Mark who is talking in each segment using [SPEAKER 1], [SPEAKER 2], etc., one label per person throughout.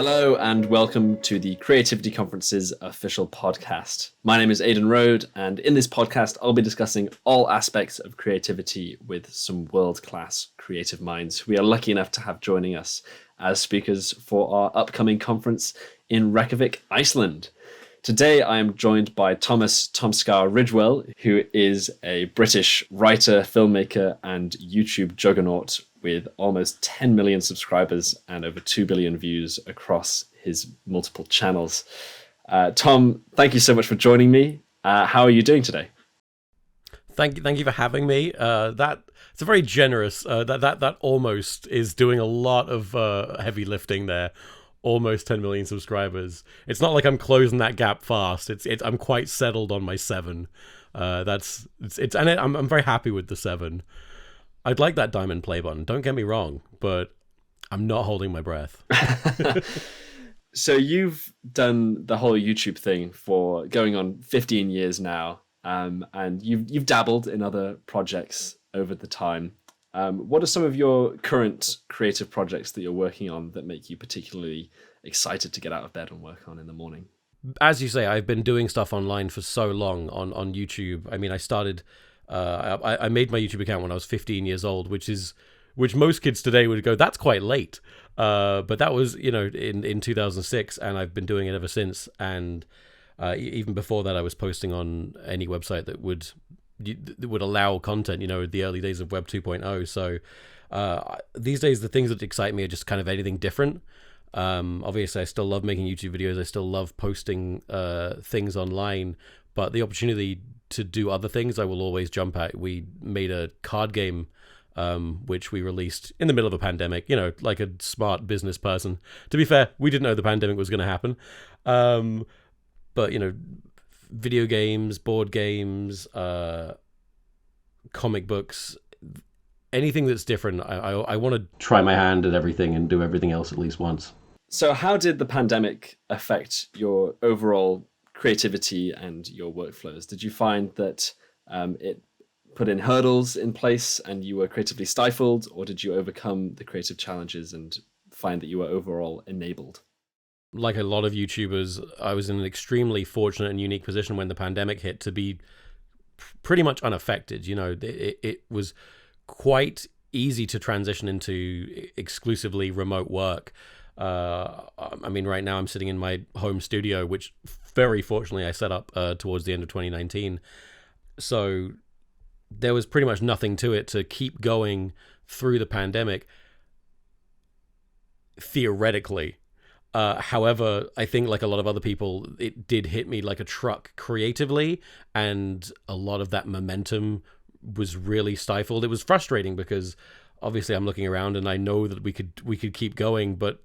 [SPEAKER 1] Hello and welcome to the Creativity Conference's official podcast. My name is Aidan Rhode, and in this podcast I'll be discussing all aspects of creativity with some world-class creative minds who we are lucky enough to have joining us as speakers for our upcoming conference in Reykjavik, Iceland. Today I am joined by TomSka Ridgewell, who is a British writer, filmmaker, and YouTube juggernaut with almost 10 million subscribers and over 2 billion views across his multiple channels. Tom, thank you so much for joining me. How are you doing today?
[SPEAKER 2] Thank you for having me. It's a very generous. That almost is doing a lot of heavy lifting there. Almost 10 million subscribers. It's not like I'm closing that gap fast. I'm quite settled on my 7. I'm very happy with the 7. I'd like that diamond play button, don't get me wrong, but I'm not holding my breath.
[SPEAKER 1] So you've done the whole YouTube thing for going on 15 years now, and you've dabbled in other projects over the time. What are some of your current creative projects that you're working on that make you particularly excited to get out of bed and work on in the morning?
[SPEAKER 2] As you say, I've been doing stuff online for so long on YouTube. I mean, I started... I made my YouTube account when I was 15 years old, which most kids today would go, that's quite late. But that was, in 2006, and I've been doing it ever since. And even before that, I was posting on any website that would allow content, the early days of Web 2.0. So these days, the things that excite me are just kind of anything different. Obviously, I still love making YouTube videos. I still love posting things online. But the opportunity to do other things, I will always jump at. We made a card game, which we released in the middle of a pandemic, like a smart business person. To be fair, we didn't know the pandemic was going to happen. But, video games, board games, comic books, anything that's different. I want to try my hand at everything and do everything else at least once.
[SPEAKER 1] So how did the pandemic affect your overall creativity and your workflows? Did you find that it put in hurdles in place and you were creatively stifled, or did you overcome the creative challenges and find that you were overall enabled?
[SPEAKER 2] Like a lot of YouTubers, I was in an extremely fortunate and unique position when the pandemic hit to be pretty much unaffected. It was quite easy to transition into exclusively remote work. I mean, right now I'm sitting in my home studio, which very fortunately I set up towards the end of 2019. So there was pretty much nothing to it to keep going through the pandemic, theoretically. However, I think like a lot of other people, it did hit me like a truck creatively, and a lot of that momentum was really stifled. It was frustrating because obviously I'm looking around and I know that we could keep going, but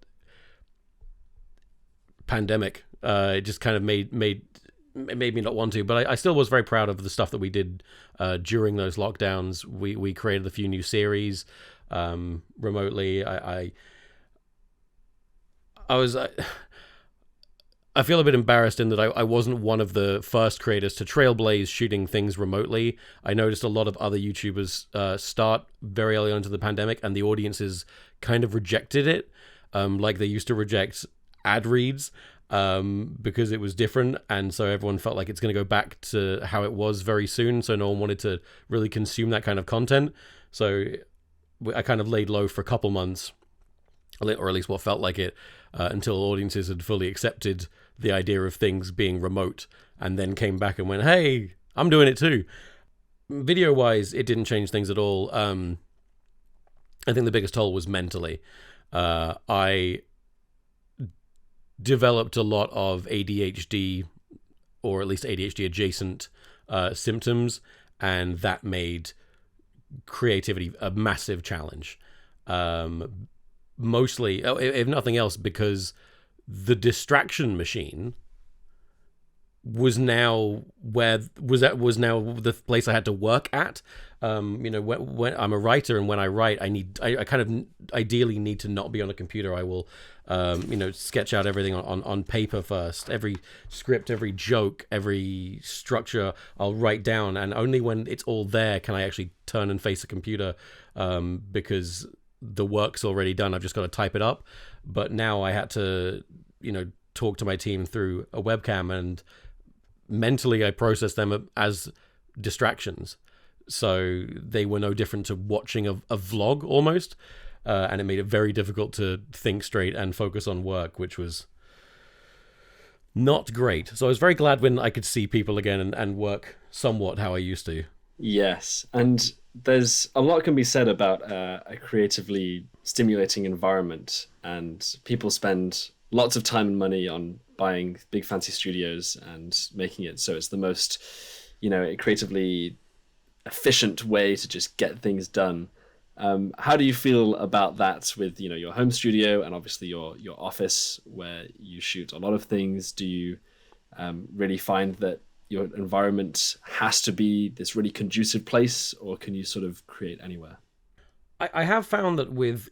[SPEAKER 2] pandemic, it just kind of made me not want to. But I still was very proud of the stuff that we did during those lockdowns. We created a few new series remotely. I feel a bit embarrassed in that I wasn't one of the first creators to trailblaze shooting things remotely. I noticed a lot of other YouTubers start very early on into the pandemic, and the audiences kind of rejected it, like they used to reject ad reads because it was different, and so everyone felt like it's going to go back to how it was very soon, so no one wanted to really consume that kind of content. So I kind of laid low for a couple months, or at least what felt like it, until audiences had fully accepted the idea of things being remote, and then came back and went, hey, I'm doing it too. Video wise, it didn't change things at all. I think the biggest toll was mentally. I developed a lot of ADHD, or at least ADHD adjacent symptoms, and that made creativity a massive challenge. Mostly, if nothing else, because the distraction machine was now the place I had to work at. When I'm a writer, and when I write, I kind of ideally need to not be on a computer. I will, sketch out everything on paper first. Every script, every joke, every structure, I'll write down, and only when it's all there can I actually turn and face a computer, because the work's already done. I've just got to type it up. But now I had to, talk to my team through a webcam, and mentally I processed them as distractions. So they were no different to watching a vlog almost. And it made it very difficult to think straight and focus on work, which was not great. So I was very glad when I could see people again and work somewhat how I used to.
[SPEAKER 1] Yes, and there's a lot can be said about a creatively stimulating environment, and people spend lots of time and money on buying big fancy studios and making it so it's the most, creatively efficient way to just get things done. How do you feel about that with, your home studio and obviously your office where you shoot a lot of things? Do you really find that your environment has to be this really conducive place, or can you sort of create anywhere?
[SPEAKER 2] I have found that with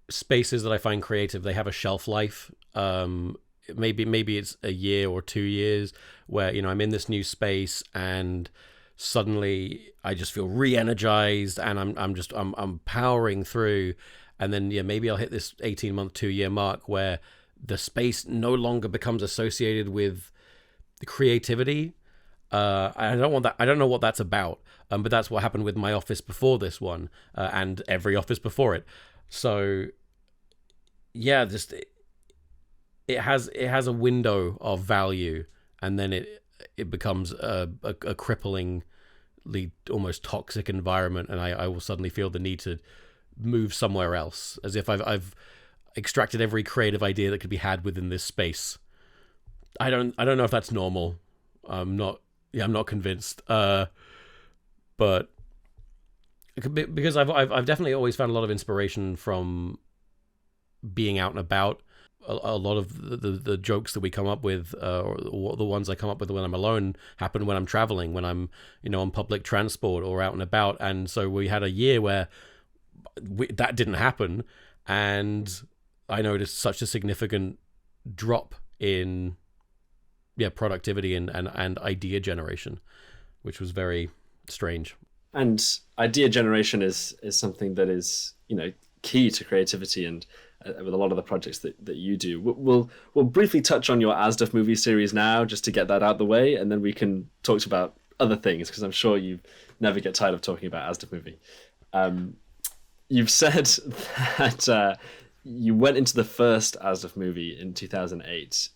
[SPEAKER 2] spaces that I find creative, they have a shelf life. Maybe it's a year or 2 years where, I'm in this new space and suddenly I just feel re-energized and I'm powering through. And then, maybe I'll hit this 18-month, 2-year mark where the space no longer becomes associated with the creativity. I don't want that. I don't know what that's about. But that's what happened with my office before this one, and every office before it. So, yeah, just it has a window of value, and then it becomes a cripplingly almost toxic environment, and I will suddenly feel the need to move somewhere else, as if I've extracted every creative idea that could be had within this space. I don't know if that's normal. I'm not convinced. But because I've definitely always found a lot of inspiration from being out and about. A lot of the jokes that we come up with, or the ones I come up with when I'm alone, happen when I'm traveling, when I'm on public transport or out and about. And so we had a year where that didn't happen, and I noticed such a significant drop in productivity and idea generation, which was very strange.
[SPEAKER 1] And idea generation is something that is key to creativity, and with a lot of the projects that you do. We'll briefly touch on your Asdaf movie series now, just to get that out of the way, and then we can talk about other things, because I'm sure you never get tired of talking about Asdaf movie. You've said that you went into the first Asdaf movie in 2008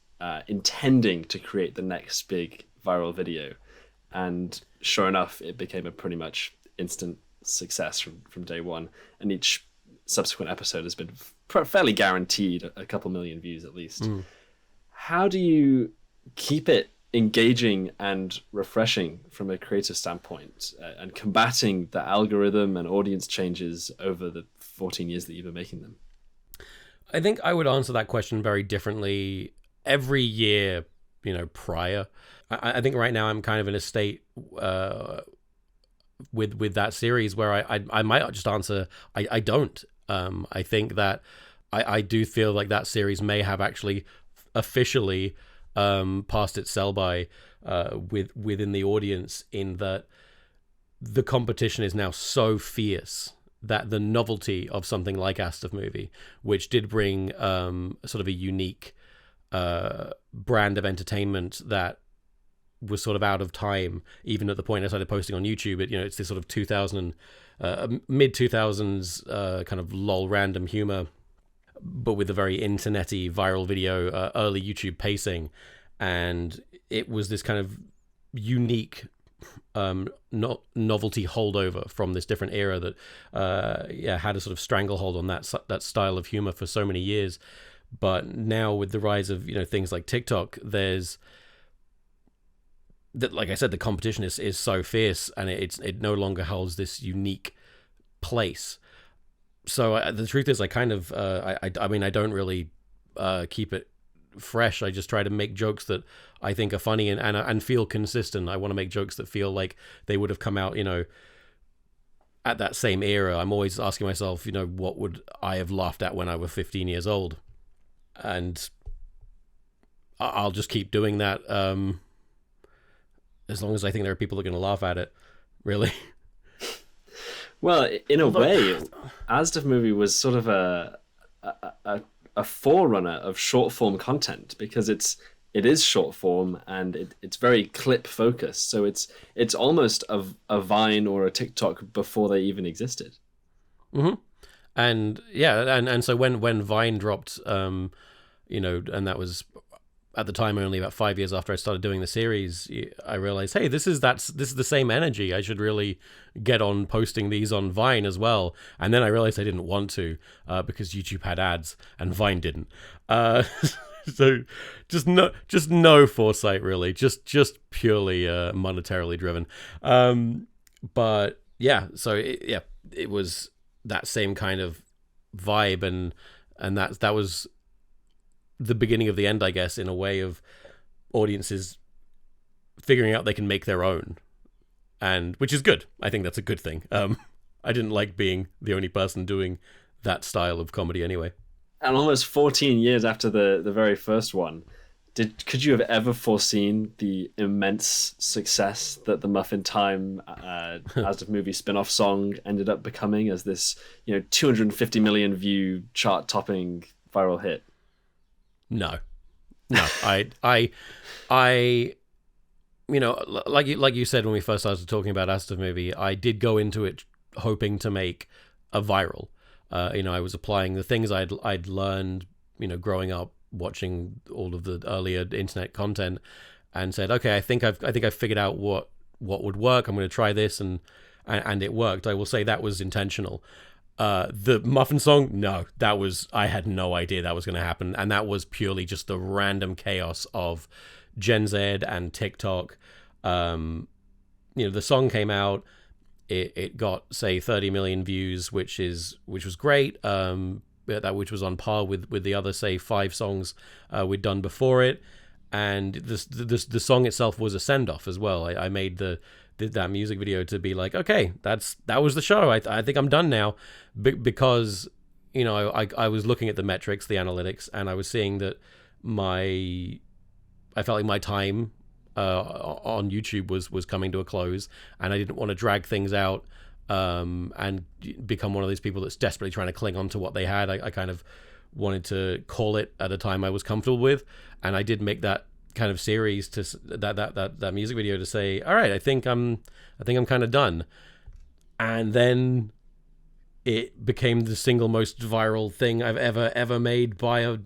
[SPEAKER 1] intending to create the next big viral video, and sure enough, it became a pretty much instant success from day one, and each subsequent episode has been fairly guaranteed a couple million views at least. How do you keep it engaging and refreshing from a creative standpoint, and combating the algorithm and audience changes over the 14 years that you've been making them?
[SPEAKER 2] I think I would answer that question very differently every year, prior. I think right now I'm kind of in a state with that series where I might just answer I don't. I think that I do feel like that series may have actually officially passed its sell-by within the audience, in that the competition is now so fierce that the novelty of something like Asdaf movie, which did bring sort of a unique brand of entertainment that was sort of out of time, even at the point I started posting on YouTube. It's this sort of 2000 mid 2000s kind of lol random humor, but with a very internety viral video, early YouTube pacing, and it was this kind of unique novelty holdover from this different era that had a sort of stranglehold on that style of humor for so many years. But now with the rise of things like TikTok, there's that, like I said, the competition is so fierce, and it no longer holds this unique place. So the truth is, I kind of I mean, I don't really keep it fresh. I just try to make jokes that I think are funny and feel consistent. I want to make jokes that feel like they would have come out at that same era. I'm always asking myself, what would I have laughed at when I was 15 years old? And I'll just keep doing that as long as I think there are people that are going to laugh at it, really.
[SPEAKER 1] Well, in a
[SPEAKER 2] Although,
[SPEAKER 1] way, Asda movie was sort of a forerunner of short form content because it is short form and it's very clip focused. So it's almost a Vine or a TikTok before they even existed.
[SPEAKER 2] hmm and yeah, and so when Vine dropped, and that was at the time only about 5 years after I started doing the series, I realized, hey, this is the same energy. I should really get on posting these on Vine as well. And then I realized I didn't want to because YouTube had ads and Vine didn't. So just no foresight really, just purely monetarily driven. But yeah, so it was that same kind of vibe, and that was the beginning of the end, I guess, in a way, of audiences figuring out they can make their own, and which is good. I think that's a good thing. I didn't like being the only person doing that style of comedy anyway.
[SPEAKER 1] And almost 14 years after the very first one, could you have ever foreseen the immense success that the Muffin Time Asda movie spin-off song ended up becoming as this 250 million view chart topping viral hit?
[SPEAKER 2] No, I, like you said when we first started talking about Asda movie, I did go into it hoping to make a viral. I was applying the things I'd learned, growing up watching all of the earlier internet content, and said, okay, I think I've figured out what would work. I'm going to try this, and it worked. I will say that was intentional. The Muffin song, no, I had no idea that was going to happen, and that was purely just the random chaos of Gen Z and TikTok. The song came out, it got, say, 30 million views, which was great. Which was on par with the other, say, 5 songs we'd done before it, and the song itself was a send off as well. I made did that music video to be like, okay, that was the show. I think I'm done now, because I was looking at the metrics, the analytics, and I was seeing that I felt like my time on YouTube was coming to a close, and I didn't want to drag things out and become one of those people that's desperately trying to cling on to what they had. I kind of wanted to call it at a time I was comfortable with, and I did make that kind of series to that music video to say, all right, I think I'm kind of done. And then it became the single most viral thing I've ever made by a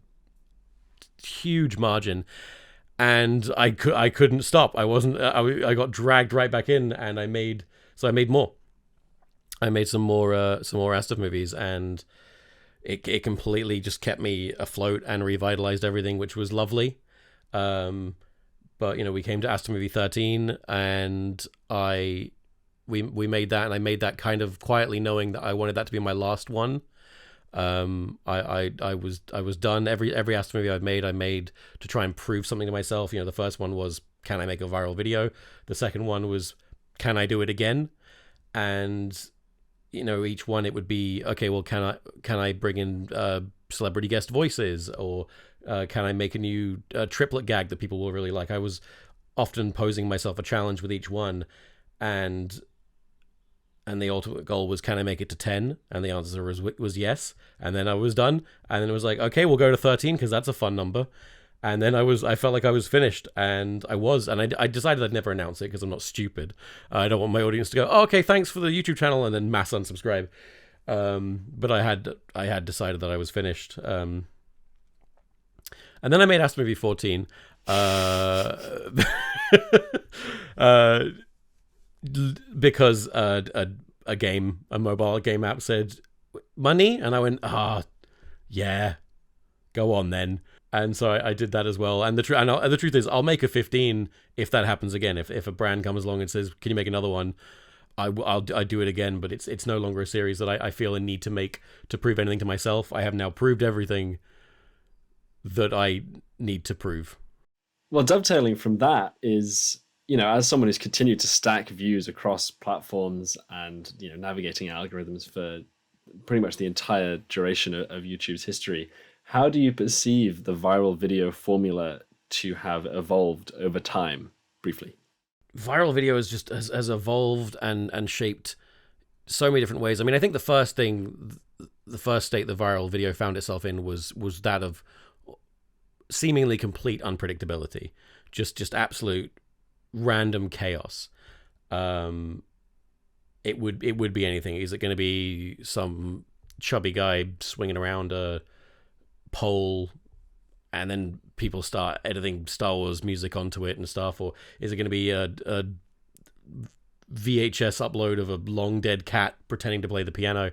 [SPEAKER 2] huge margin, and I couldn't stop. I got dragged right back in, and I made more. I made some more Astor movies, and it completely just kept me afloat and revitalized everything, which was lovely. But we came to Astor movie 13, and we made that, and I made that kind of quietly, knowing that I wanted that to be my last one. I was done. Every Astor movie I made to try and prove something to myself. The first one was, can I make a viral video? The second one was, can I do it again? And each one it would be, okay, well, can I bring in celebrity guest voices, or can I make a new triplet gag that people will really like? I was often posing myself a challenge with each one, and the ultimate goal was, can I make it to 10? And the answer was yes. And then I was done. And then it was like, okay, we'll go to 13 because that's a fun number. And then I felt like I was finished, and I was. And I decided I'd never announce it because I'm not stupid. I don't want my audience to go, oh, okay, thanks for the YouTube channel, and then mass unsubscribe. But I had decided that I was finished. And then I made Astor Movie 14. Because a mobile game app said money, and I went, yeah, go on then. And so I did that as well. And the truth is, I'll make a 15 if that happens again. If a brand comes along and says, can you make another one? I'll do it again. But it's no longer a series that I feel a need to make to prove anything to myself. I have now proved everything that I need to prove.
[SPEAKER 1] Well, dovetailing from that is, as someone who's continued to stack views across platforms and, navigating algorithms for pretty much the entire duration of YouTube's history, how do you perceive the viral video formula to have evolved over time, briefly?
[SPEAKER 2] Viral video has evolved and shaped so many different ways. I mean, I think the first state the viral video found itself in was that of seemingly complete unpredictability, just absolute random chaos. It would be anything. Is it going to be some chubby guy swinging around a pole, and then people start editing Star Wars music onto it and stuff? Or is it going to be a VHS upload of a long dead cat pretending to play the piano?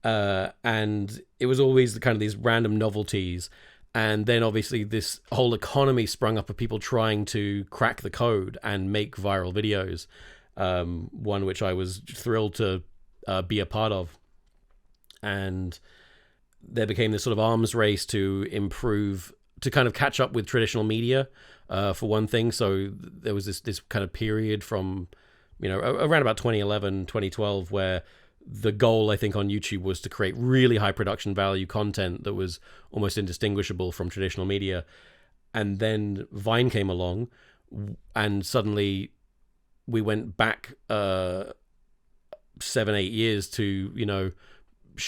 [SPEAKER 2] And it was always the kind of these random novelties. And then obviously this whole economy sprung up of people trying to crack the code and make viral videos. One which I was thrilled to be a part of. And there became this sort of arms race to improve, to kind of catch up with traditional media, for one thing. So there was this kind of period from, around about 2011, 2012, where the goal, I think, on YouTube was to create really high production value content that was almost indistinguishable from traditional media. And then Vine came along, and suddenly we went back 7-8 years to,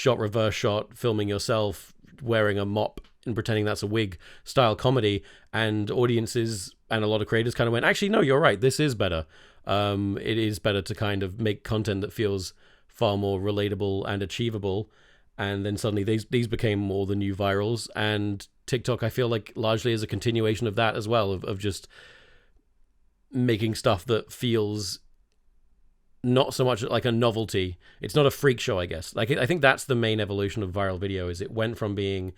[SPEAKER 2] reverse shot, filming yourself wearing a mop and pretending that's a wig style comedy. And audiences and a lot of creators kind of went, actually, no, you're right. This is better. It is better to kind of make content that feels far more relatable and achievable. And then suddenly these became more the new virals, and TikTok, I feel like, largely is a continuation of that as well, of just making stuff that feels not so much like a novelty. It's not a freak show, I guess. Like, I think that's the main evolution of viral video, is it went from being,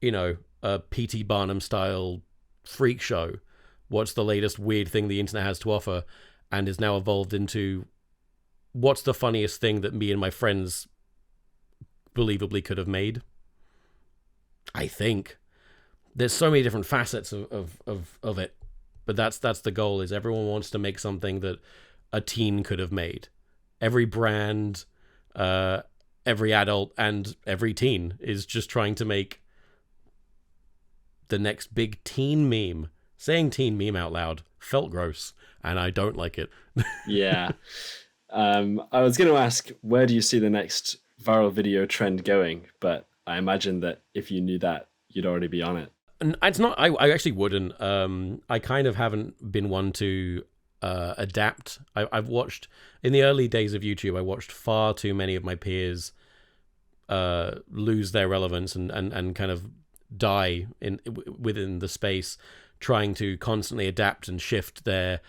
[SPEAKER 2] a P.T. Barnum style freak show, what's the latest weird thing the internet has to offer, and is now evolved into what's the funniest thing that me and my friends believably could have made. I think there's so many different facets of it, but that's the goal, is everyone wants to make something that a teen could have made. Every brand, every adult, and every teen is just trying to make the next big teen meme. Saying teen meme out loud felt gross, and I don't like it.
[SPEAKER 1] Yeah. I was going to ask, where do you see the next viral video trend going? But I imagine that if you knew that, you'd already be on it.
[SPEAKER 2] And it's not. I actually wouldn't. I kind of haven't been one to adapt. I've watched, in the early days of YouTube, I watched far too many of my peers lose their relevance and kind of die within the space, trying to constantly adapt and shift their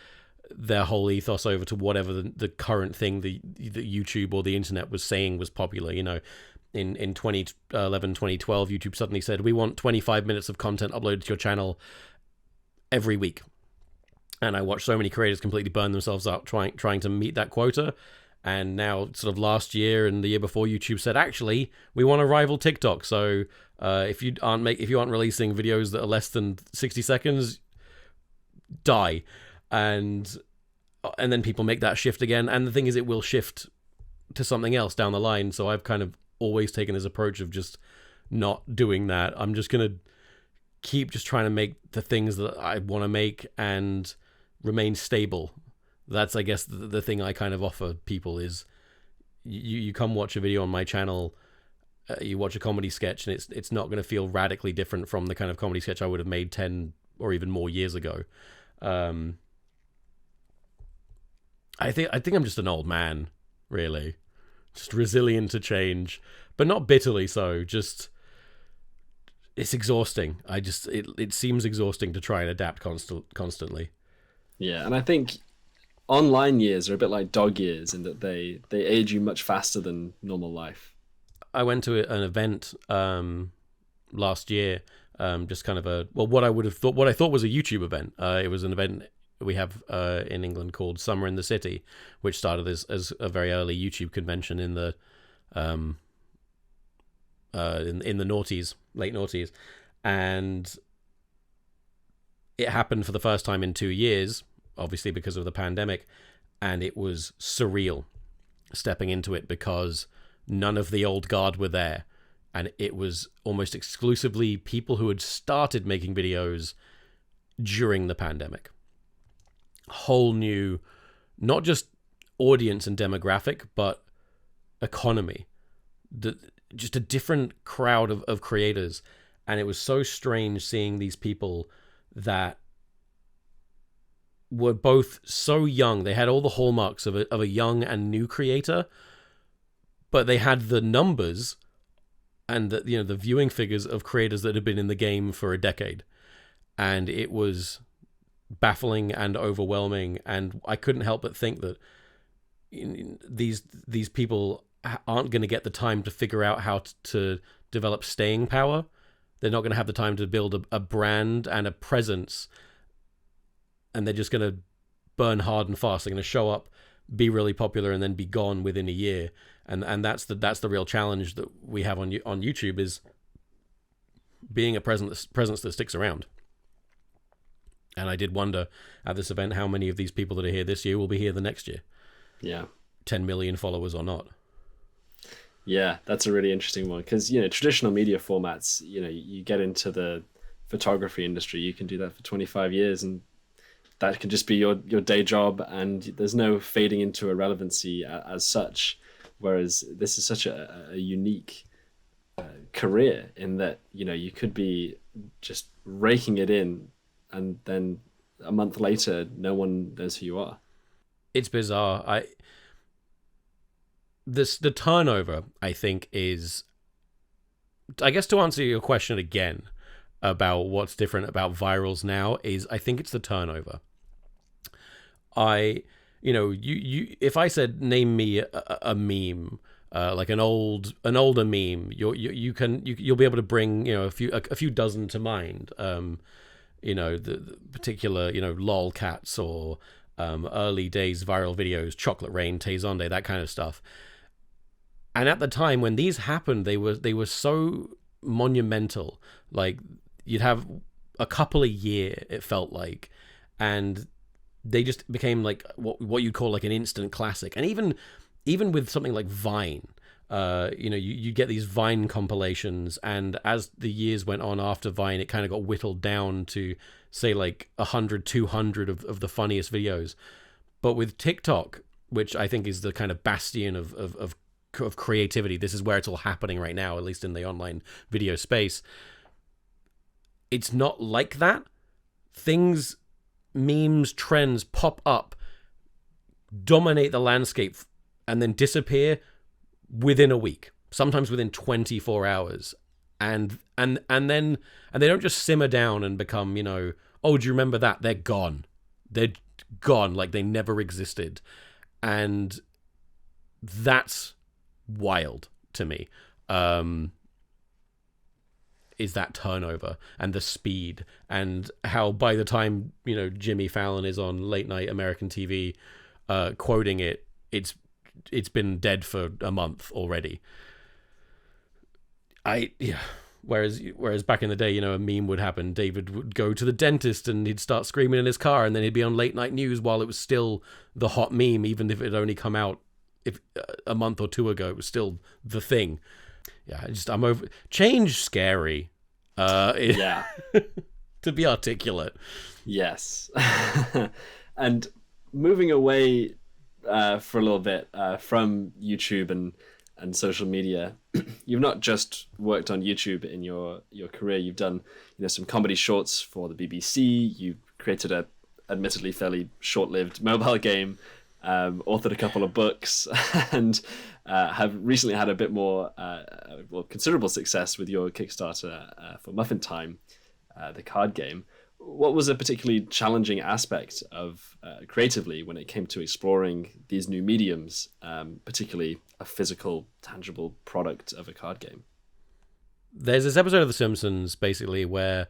[SPEAKER 2] whole ethos over to whatever the current thing the YouTube or the internet was saying was popular. In 2011, 2012, YouTube suddenly said, we want 25 minutes of content uploaded to your channel every week. And I watched so many creators completely burn themselves out trying to meet that quota. And now, sort of last year and the year before, YouTube said, actually, we want to rival TikTok. So if you aren't releasing videos that are less than 60 seconds, die. And then people make that shift again. And the thing is, it will shift to something else down the line. So I've kind of always taken this approach of just not doing that. I'm just going to keep just trying to make the things that I want to make and remain stable. That's, I guess, the thing I kind of offer people is you come watch a video on my channel, you watch a comedy sketch, and it's not going to feel radically different from the kind of comedy sketch I would have made 10 or even more years ago. I think I'm just an old man, really. Just resilient to change, but not bitterly so. Just, it's exhausting. It seems exhausting to try and adapt constantly.
[SPEAKER 1] Yeah, and I think online years are a bit like dog years in that they age you much faster than normal life.
[SPEAKER 2] I went to an event last year, just kind of what I thought was a YouTube event. It was an event we have in England called Summer in the City, which started as a very early YouTube convention in the in the noughties, late noughties, and it happened for the first time in 2 years, obviously because of the pandemic, and it was surreal stepping into it because none of the old guard were there, and it was almost exclusively people who had started making videos during the pandemic. Whole new, not just audience and demographic, but economy. Just a different crowd of creators. And it was so strange seeing these people that were both so young. They had all the hallmarks of a young and new creator, but they had the numbers and the viewing figures of creators that had been in the game for a decade. And it was baffling and overwhelming. And I couldn't help but think that these people aren't going to get the time to figure out how to develop staying power. They're not going to have the time to build a brand and a presence, and they're just going to burn hard and fast. They're going to show up, be really popular, and then be gone within a year. And that's the real challenge that we have on YouTube, is being a presence that sticks around. And I did wonder at this event how many of these people that are here this year will be here the next year.
[SPEAKER 1] Yeah.
[SPEAKER 2] 10 million followers or not.
[SPEAKER 1] Yeah, that's a really interesting one, because traditional media formats, you get into the photography industry, you can do that for 25 years and that can just be your day job, and there's no fading into irrelevancy as such. Whereas this is such a unique career in that you could be just raking it in, and then a month later no one knows who you are.
[SPEAKER 2] It's bizarre. The turnover, I think, is, I guess, to answer your question again about what's different about virals now, is I think it's the turnover. You if I said name me a meme, like an older meme, you'll be able to bring a few dozen to mind. The particular lolcats or early days viral videos, Chocolate Rain, Tay Zonday, that kind of stuff. And at the time when these happened, they were so monumental. Like, you'd have a couple a year, it felt like, and they just became like what you'd call like an instant classic. And even with something like Vine, you get these Vine compilations, and as the years went on after Vine, it kind of got whittled down to, say, like 100, 200 of the funniest videos. But with TikTok, which I think is the kind of bastion of creativity, this is where it's all happening right now, at least in the online video space. It's not like that. Memes, trends pop up, dominate the landscape, and then disappear within a week, sometimes within 24 hours. And they don't just simmer down and become, oh, do you remember that? They're gone. They're gone, like they never existed. And that's wild to me. Is that turnover and the speed, and how by the time Jimmy Fallon is on late night American TV quoting it's been dead for a month already. Whereas back in the day, a meme would happen. David would go to the dentist and he'd start screaming in his car, and then he'd be on late night news while it was still the hot meme, even if it had only come out a month or two ago. It was still the thing. Yeah, I'm over. Change scary.
[SPEAKER 1] Yeah.
[SPEAKER 2] To be articulate.
[SPEAKER 1] Yes. And moving away for a little bit from YouTube and social media, you've not just worked on YouTube in your career. You've done some comedy shorts for the BBC. You created a admittedly fairly short-lived mobile game, authored a couple of books, and have recently had a bit more, considerable success with your Kickstarter for Muffin Time, the card game. What was a particularly challenging aspect of creatively when it came to exploring these new mediums, particularly a physical, tangible product of a card game?
[SPEAKER 2] There's this episode of The Simpsons, basically, where,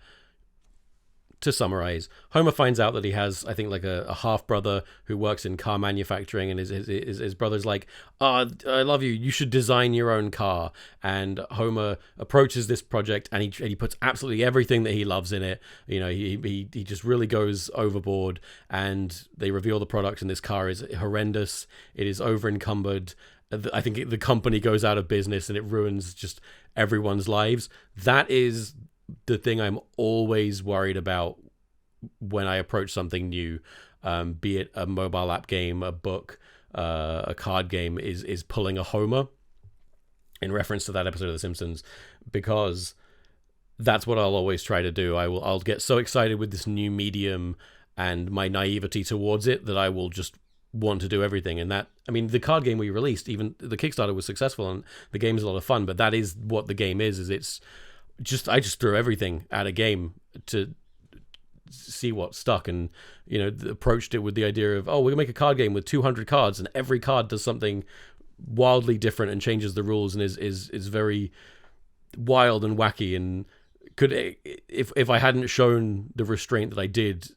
[SPEAKER 2] to summarize, Homer finds out that he has, I think, like a half-brother who works in car manufacturing, and his brother's like, I love you, you should design your own car. And Homer approaches this project, and he puts absolutely everything that he loves in it. He just really goes overboard, and they reveal the product, and this car is horrendous. It is over-encumbered. I think the company goes out of business, and it ruins just everyone's lives. That is the thing I'm always worried about when I approach something new, be it a mobile app game, a book, a card game is pulling a homer, in reference to that episode of The Simpsons, because that's what I'll always try to do. I'll get so excited with this new medium and my naivety towards it that I will just want to do everything. And that, I mean, the card game we released, even the Kickstarter was successful and the game's a lot of fun, but that is what the game is it's just, I just threw everything at a game to see what stuck, and approached it with the idea of, we're gonna make a card game with 200 cards and every card does something wildly different and changes the rules and is very wild and wacky, and if I hadn't shown the restraint that I did,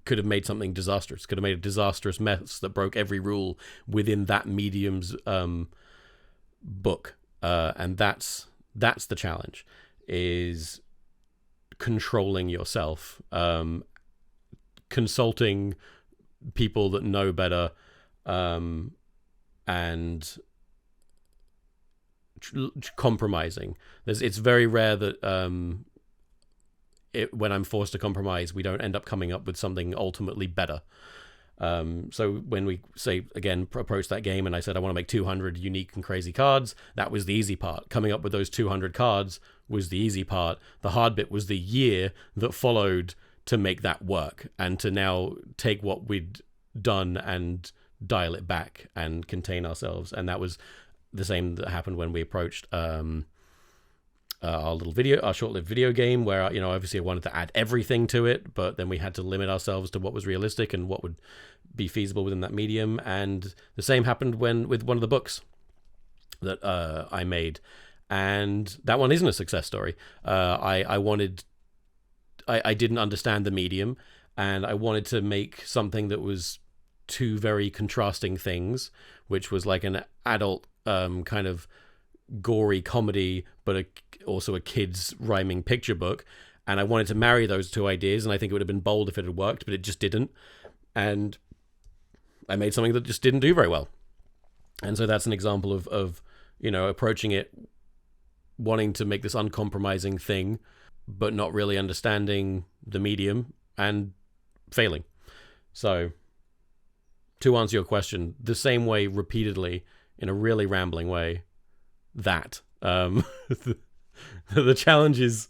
[SPEAKER 2] could have made something disastrous, could have made a disastrous mess that broke every rule within that medium's book, and that's the challenge, is controlling yourself, consulting people that know better, and compromising. It's very rare that when I'm forced to compromise, we don't end up coming up with something ultimately better. So when we approach that game and I said I want to make 200 unique and crazy cards, that was the easy part. Coming up with those 200 cards was the easy part. The hard bit was the year that followed to make that work, and to now take what we'd done and dial it back and contain ourselves. And that was the same that happened when we approached our short-lived video game, where obviously I wanted to add everything to it, but then we had to limit ourselves to what was realistic and what would be feasible within that medium. And the same happened with one of the books that I made, and that one isn't a success story. I didn't understand the medium, and I wanted to make something that was two very contrasting things, which was like an adult kind of gory comedy, but also a kid's rhyming picture book. And I wanted to marry those two ideas, and I think it would have been bold if it had worked, but it just didn't. And I made something that just didn't do very well. And so that's an example of approaching it, wanting to make this uncompromising thing, but not really understanding the medium and failing. So to answer your question, the same way repeatedly in a really rambling way, that the challenge is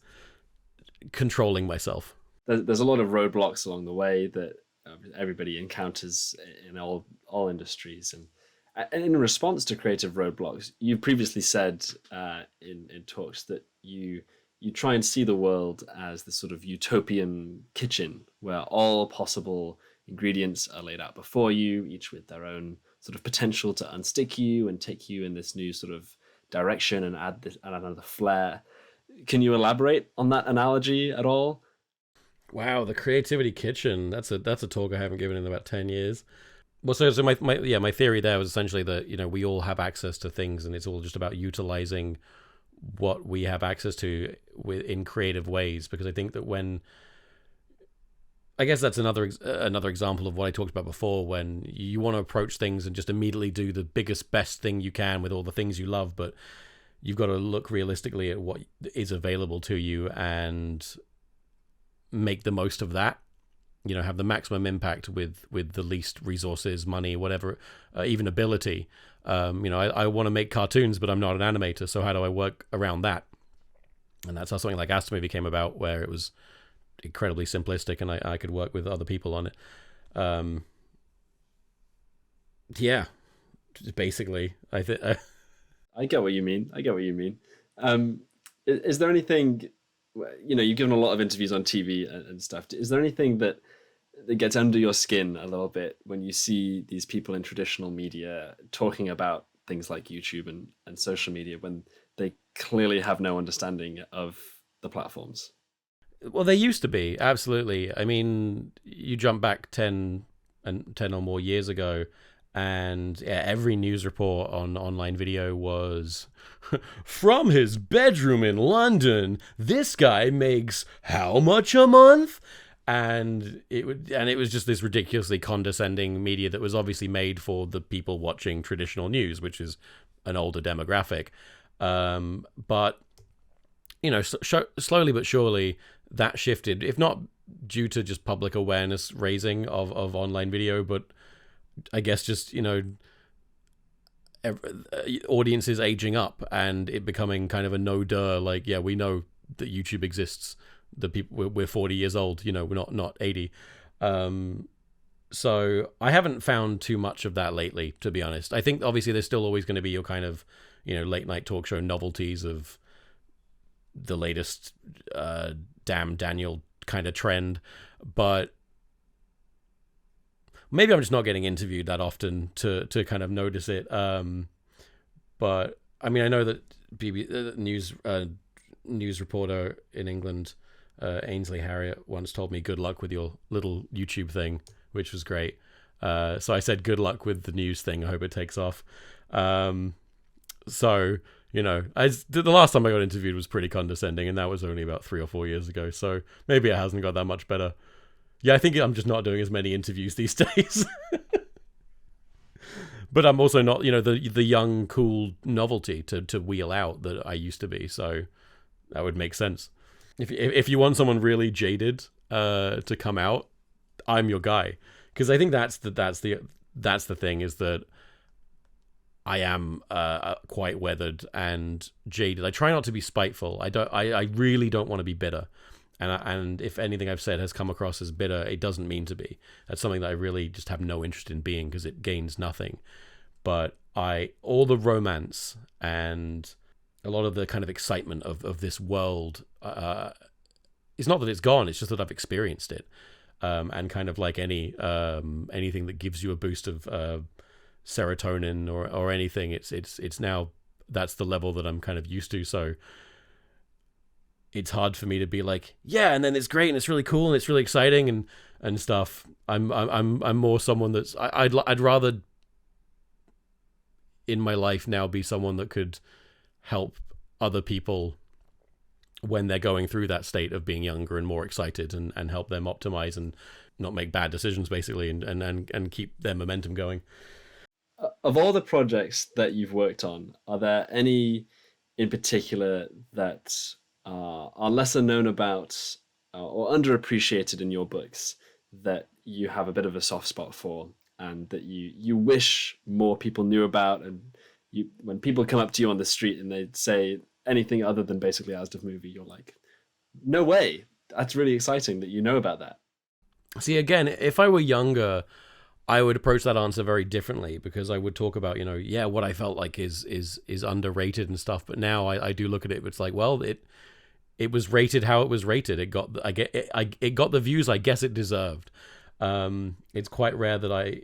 [SPEAKER 2] controlling myself.
[SPEAKER 1] There's a lot of roadblocks along the way that everybody encounters in all industries, and in response to creative roadblocks, you previously said in talks that you try and see the world as this sort of utopian kitchen where all possible ingredients are laid out before you, each with their own sort of potential to unstick you and take you in this new sort of direction and add another flair. Can you elaborate on that analogy at all?
[SPEAKER 2] Wow, the creativity kitchen. That's a talk I haven't given in about 10 years. Well, so my theory there was essentially that we all have access to things, and it's all just about utilizing what we have access to in creative ways. Because I think that I guess that's another example of what I talked about before, when you want to approach things and just immediately do the biggest, best thing you can with all the things you love, but you've got to look realistically at what is available to you and make the most of that. Have the maximum impact with the least resources, money, whatever, even ability. I want to make cartoons, but I'm not an animator, so how do I work around that? And that's how something like Astromovie came about, where it was incredibly simplistic and I could work with other people on it. Basically, I
[SPEAKER 1] get what you mean. Is there anything, you've given a lot of interviews on TV and stuff. Is there anything that gets under your skin a little bit when you see these people in traditional media talking about things like YouTube and social media, when they clearly have no understanding of the platforms?
[SPEAKER 2] Well, they used to be, absolutely. I mean, you jump back 10 or more years ago, and every news report on online video was, from his bedroom in London, this guy makes how much a month? And it was just this ridiculously condescending media that was obviously made for the people watching traditional news, which is an older demographic. But slowly but surely that shifted, if not due to just public awareness raising of online video, but I guess just, audiences aging up and it becoming kind of a no-duh, like, yeah, we know that YouTube exists. The people, we're 40 years old, we're not 80. So I haven't found too much of that lately, to be honest. I think obviously there's still always going to be your kind of, late night talk show novelties of the latest damn Daniel kind of trend, but maybe I'm just not getting interviewed that often to kind of notice it. But I mean, I know that news reporter in England, Ainsley Harriott, once told me, "Good luck with your little YouTube thing," which was great. So I said, "Good luck with the news thing. I hope it takes off." So the last time I got interviewed was pretty condescending, and that was only about 3 or 4 years ago. So maybe it hasn't got that much better. Yeah, I think I'm just not doing as many interviews these days. But I'm also not, the young, cool novelty to wheel out that I used to be. So that would make sense. If you want someone really jaded to come out, I'm your guy. Because I think that's the thing, is that I am quite weathered and jaded. I try not to be spiteful. I really don't want to be bitter. And if anything I've said has come across as bitter, it doesn't mean to be. That's something that I really just have no interest in being, because it gains nothing. But all the romance and a lot of the kind of excitement of this world, it's not that it's gone, it's just that I've experienced it. And kind of like anything that gives you a boost of serotonin or anything, it's now, that's the level that I'm kind of used to. So it's hard for me to be like, yeah, and then it's great and it's really cool and it's really exciting and stuff. I'm more someone that's I'd rather in my life now be someone that could help other people when they're going through that state of being younger and more excited, and help them optimize and not make bad decisions, basically, and keep their momentum going.
[SPEAKER 1] Of all the projects that you've worked on, are there any in particular that are lesser known about or underappreciated in your books that you have a bit of a soft spot for, and that you wish more people knew about? And when people come up to you on the street and they say anything other than basically Asda movie, you're like, no way, that's really exciting that you know about that.
[SPEAKER 2] See, again, if I were younger, I would approach that answer very differently, because I would talk about, what I felt like is underrated and stuff. But now I do look at it, it's like, well, it was rated how it was rated. It got the views I guess it deserved. It's quite rare that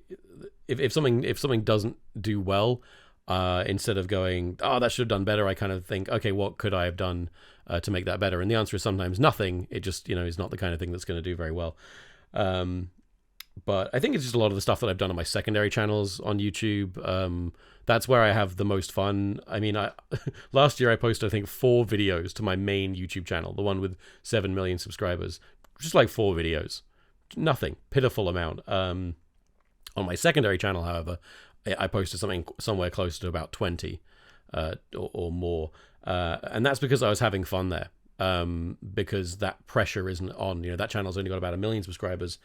[SPEAKER 2] if something doesn't do well, instead of going, oh, that should have done better, I kind of think, okay, what could I have done to make that better? And the answer is sometimes nothing. It just, is not the kind of thing that's going to do very well. But I think it's just a lot of the stuff that I've done on my secondary channels on YouTube. That's where I have the most fun. I mean, last year I posted, I think, 4 videos to my main YouTube channel, the one with 7 million subscribers. Just like 4 videos. Nothing. Pitiful amount. On my secondary channel, however, I posted something somewhere close to about 20 or more. And that's because I was having fun there. Because that pressure isn't on. That channel's only got about 1 million subscribers.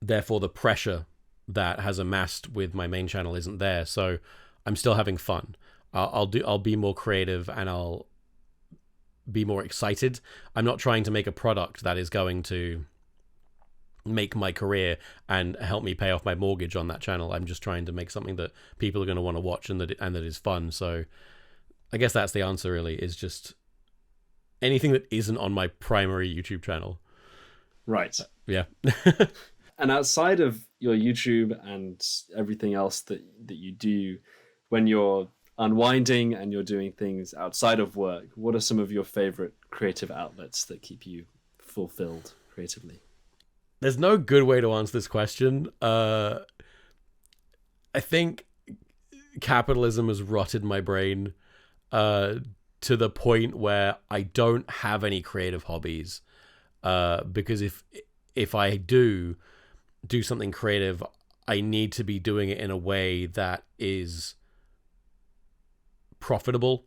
[SPEAKER 2] Therefore, the pressure that has amassed with my main channel isn't there. So I'm still having fun. I'll be more creative and I'll be more excited. I'm not trying to make a product that is going to make my career and help me pay off my mortgage on that channel. I'm just trying to make something that people are going to want to watch and that is fun. So I guess that's the answer, really, is just anything that isn't on my primary YouTube channel.
[SPEAKER 1] Right.
[SPEAKER 2] Yeah.
[SPEAKER 1] And outside of your YouTube and everything else that you do, when you're unwinding and you're doing things outside of work, what are some of your favorite creative outlets that keep you fulfilled creatively?
[SPEAKER 2] There's no good way to answer this question. I think capitalism has rotted my brain to the point where I don't have any creative hobbies. Because if I do something creative, I need to be doing it in a way that is profitable.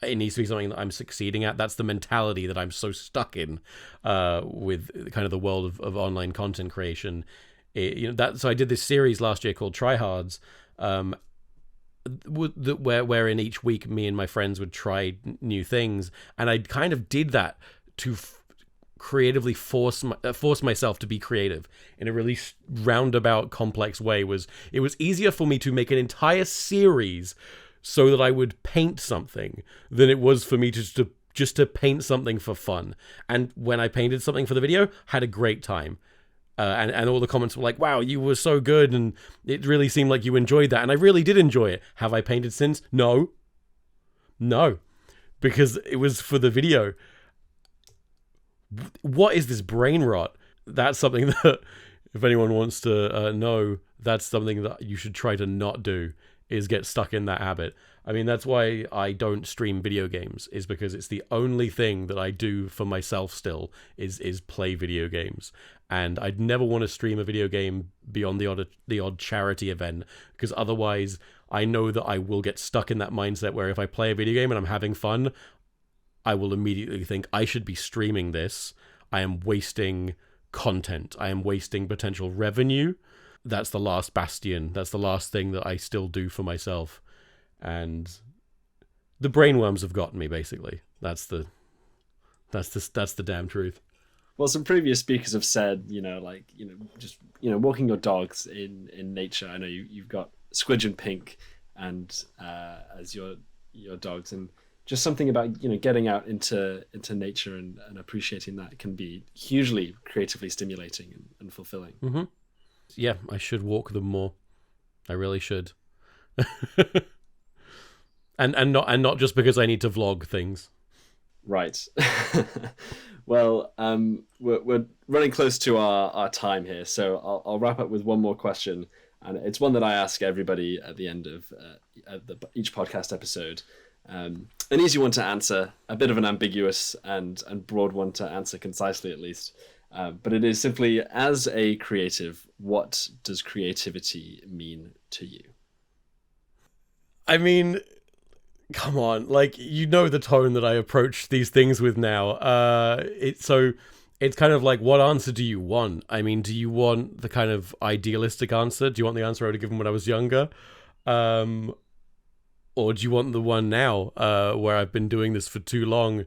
[SPEAKER 2] It needs to be something that I'm succeeding at. That's the mentality that I'm so stuck in with kind of the world of online content creation, So I did this series last year called Tryhards, wherein each week me and my friends would try new things, and I kind of did that to creatively force myself to be creative in a really roundabout, complex way. It was easier for me to make an entire series so that I would paint something than it was for me just to paint something for fun. And when I painted something for the video, had a great time. And all the comments were like, wow, you were so good, and it really seemed like you enjoyed that. And I really did enjoy it. Have I painted since? No, because it was for the video. What is this brain rot? That's something that, if anyone wants to know, that's something that you should try to not do, is get stuck in that habit. I mean, that's why I don't stream video games, is because it's the only thing that I do for myself still is play video games. And I'd never want to stream a video game beyond the odd charity event, because otherwise I know that I will get stuck in that mindset where if I play a video game and I'm having fun, I will immediately think I should be streaming this. I am wasting content. I am wasting potential revenue. That's the last bastion. That's the last thing that I still do for myself. And the brainworms have gotten me, basically. That's the damn truth.
[SPEAKER 1] Well, some previous speakers have said, just walking your dogs in nature. I know you've got Squidge and Pink and as your dogs, and just something about getting out into nature and appreciating that can be hugely creatively stimulating and fulfilling.
[SPEAKER 2] Mm-hmm. Yeah, I should walk them more. I really should. and not just because I need to vlog things.
[SPEAKER 1] Right. Well, we're running close to our time here, so I'll wrap up with one more question, and it's one that I ask everybody at the end of each podcast episode. An easy one to answer, a bit of an ambiguous and broad one to answer concisely, at least. But it is simply, as a creative, what does creativity mean to you?
[SPEAKER 2] I mean, come on, the tone that I approach these things with now. It's kind of like, what answer do you want? I mean, do you want the kind of idealistic answer? Do you want the answer I would have given when I was younger? Or do you want the one now, where I've been doing this for too long,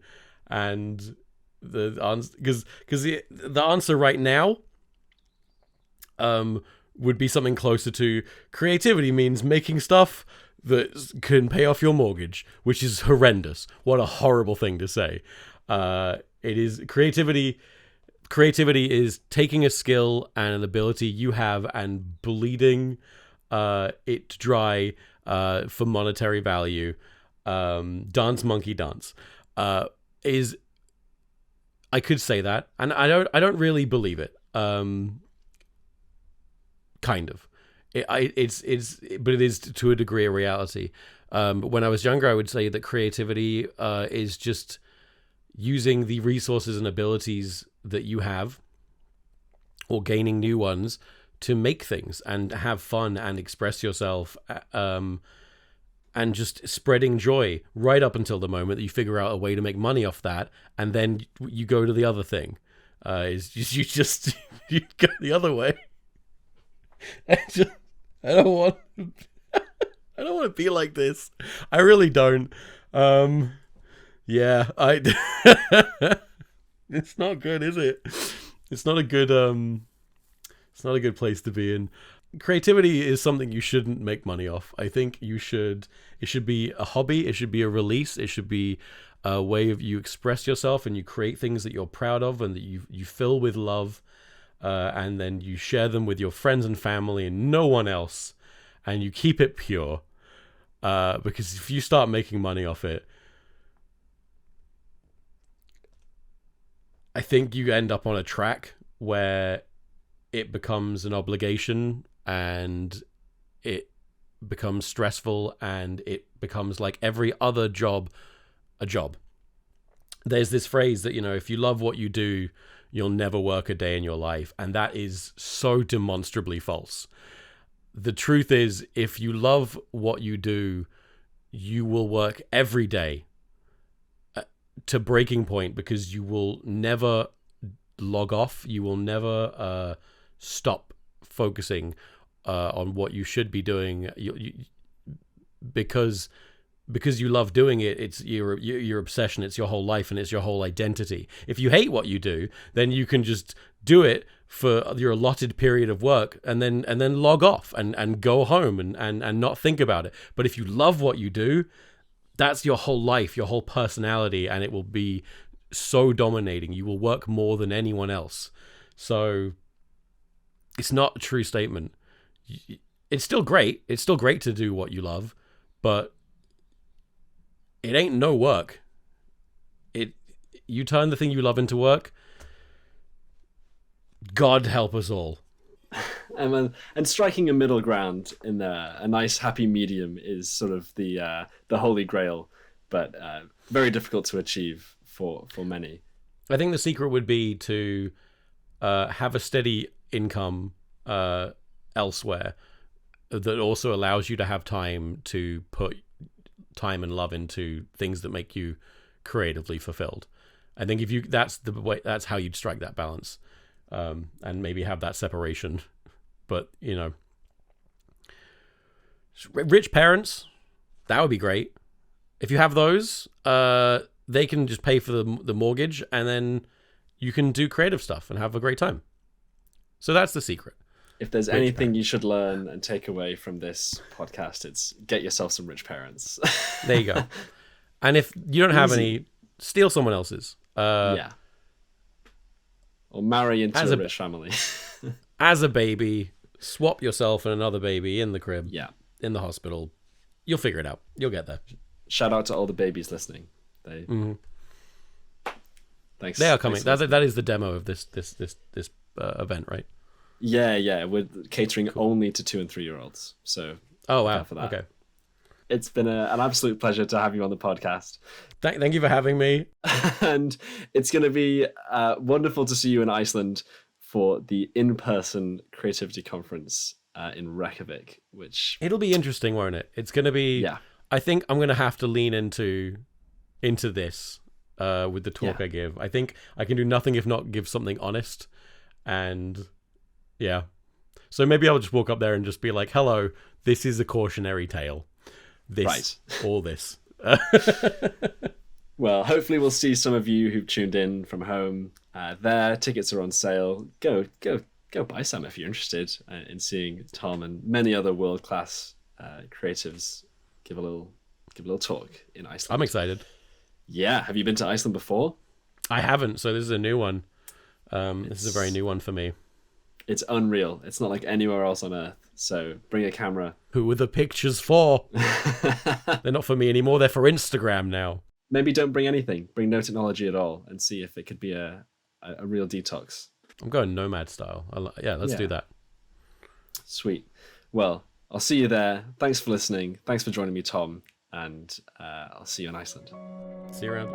[SPEAKER 2] and the answer, because the answer right now would be something closer to creativity means making stuff that can pay off your mortgage, which is horrendous. What a horrible thing to say. It is creativity. Creativity is taking a skill and an ability you have and bleeding it dry for monetary value. Dance monkey dance. I could say that, and I don't really believe it. Kind of. But it is to a degree a reality. But when I was younger, I would say that creativity is just using the resources and abilities that you have, or gaining new ones, to make things and have fun and express yourself, and just spreading joy right up until the moment that you figure out a way to make money off that, and then you go to the other thing. You go the other way. I don't want to be like this. I really don't. Yeah, it's not good, is it? It's not a good place to be in. Creativity is something you shouldn't make money off. I think it should be a hobby. It should be a release. It should be a way of you express yourself and you create things that you're proud of and that you fill with love, and then you share them with your friends and family and no one else, and you keep it pure, because if you start making money off it, I think you end up on a track where it becomes an obligation and it becomes stressful and it becomes like every other job, a job. There's this phrase that, if you love what you do, you'll never work a day in your life. And that is so demonstrably false. The truth is, if you love what you do, you will work every day to breaking point, because you will never log off. You will never stop focusing on what you should be doing, because you love doing it. It's your obsession. It's your whole life, and it's your whole identity. If you hate what you do, then you can just do it for your allotted period of work and then log off and go home and not think about it. But if you love what you do, that's your whole life, your whole personality, and it will be so dominating. You will work more than anyone else. So it's not a true statement. It's still great. It's still great to do what you love, but it ain't no work. You turn the thing you love into work. God help us all.
[SPEAKER 1] And striking a middle ground in there, a nice happy medium, is sort of the holy grail, but very difficult to achieve for many.
[SPEAKER 2] I think the secret would be to have a steady income elsewhere that also allows you to have time to put time and love into things that make you creatively fulfilled. I think that's how you'd strike that balance, and maybe have that separation. But rich parents, that would be great. If you have those, they can just pay for the mortgage, and then you can do creative stuff and have a great time. So that's the secret.
[SPEAKER 1] If there's anything you should learn and take away from this podcast, it's get yourself some rich parents.
[SPEAKER 2] There you go. And if you don't have any, steal someone else's.
[SPEAKER 1] Yeah. Or marry into a rich family.
[SPEAKER 2] As a baby, swap yourself and another baby in the crib.
[SPEAKER 1] Yeah.
[SPEAKER 2] In the hospital. You'll figure it out. You'll get there.
[SPEAKER 1] Shout out to all the babies listening. Thanks.
[SPEAKER 2] They are coming. That is the demo of this event, right?
[SPEAKER 1] Yeah. We're catering only to 2 and 3 year olds. So.
[SPEAKER 2] Oh wow.
[SPEAKER 1] For that.
[SPEAKER 2] Okay.
[SPEAKER 1] It's been an absolute pleasure to have you on the podcast.
[SPEAKER 2] Thank you for having me.
[SPEAKER 1] And it's going to be wonderful to see you in Iceland for the in-person creativity conference in Reykjavik, which...
[SPEAKER 2] It'll be interesting, won't it? It's going to be...
[SPEAKER 1] Yeah.
[SPEAKER 2] I think I'm going to have to lean into this with the talk I give. I think I can do nothing if not give something honest. And yeah. So maybe I'll just walk up there and just be like, hello, this is a cautionary tale. All this.
[SPEAKER 1] Well, hopefully we'll see some of you who've tuned in from home there. Tickets are on sale. Go buy some if you're interested in seeing Tom and many other world-class creatives give a little talk in Iceland.
[SPEAKER 2] I'm excited.
[SPEAKER 1] Yeah. Have you been to Iceland before? I
[SPEAKER 2] haven't, so this is a new one. This is a very new one for me.
[SPEAKER 1] It's unreal. It's not like anywhere else on Earth. So bring a camera.
[SPEAKER 2] Who are the pictures for? They're not for me anymore. They're for Instagram now.
[SPEAKER 1] Maybe don't bring anything. Bring no technology at all and see if it could be a real detox.
[SPEAKER 2] I'm going nomad style. Let's do that.
[SPEAKER 1] Sweet. Well, I'll see you there. Thanks for listening. Thanks for joining me, Tom. And I'll see you in Iceland.
[SPEAKER 2] See you around.